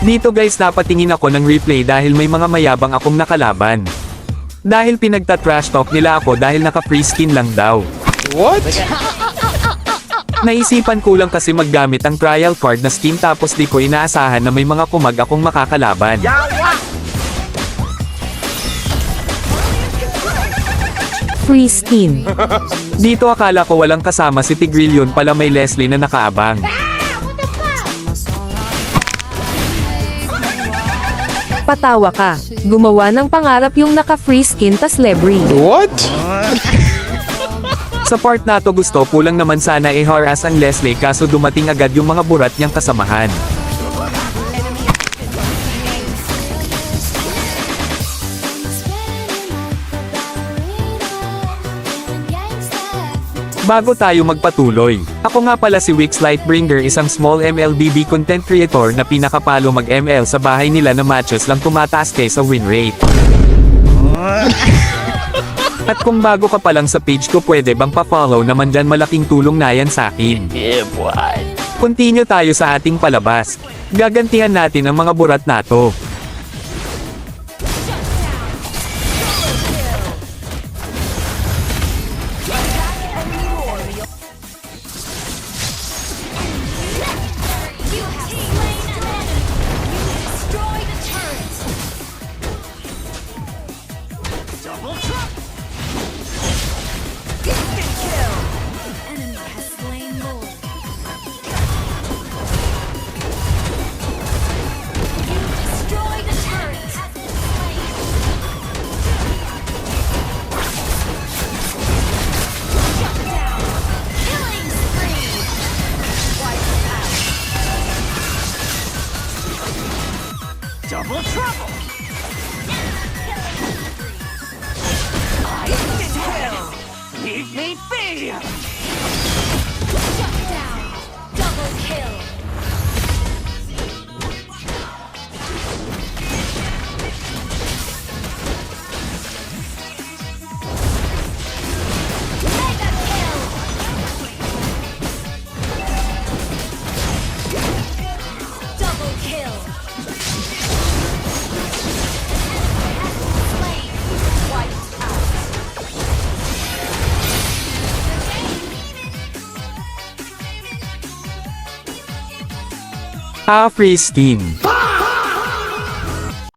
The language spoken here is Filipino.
Dito guys napatingin ako ng replay dahil may mga mayabang akong nakalaban. Dahil pinagta-trash talk nila ako dahil naka-free skin lang daw. What? Naisipan ko lang kasi maggamit ang trial card na skin tapos di ko inaasahan na may mga kumag akong makakalaban. Free skin. Dito akala ko walang kasama si Tigrillion pala may Leslie na nakaabang. Patawa ka. Gumawa ng pangarap yung naka-free skin tas lebre. What? Sa part na to gusto ko lang naman sana i-harass ang Leslie kaso dumating agad yung mga burat niyang kasamahan. Bago tayo magpatuloy, ako nga pala si Wix Lightbringer, isang small MLBB content creator na pinakapalo mag-ML sa bahay nila na matches lang tumataas kaysa win rate. At kung bago ka pa lang sa page ko pwede bang pa-follow naman dyan, malaking tulong na yan sa akin. Continue tayo sa ating palabas. Gagantihan natin ang mga burat na to. Double trouble! Instant kill! Leave me be! Shut down! Double kill! Mega kill! Double kill! Free skin.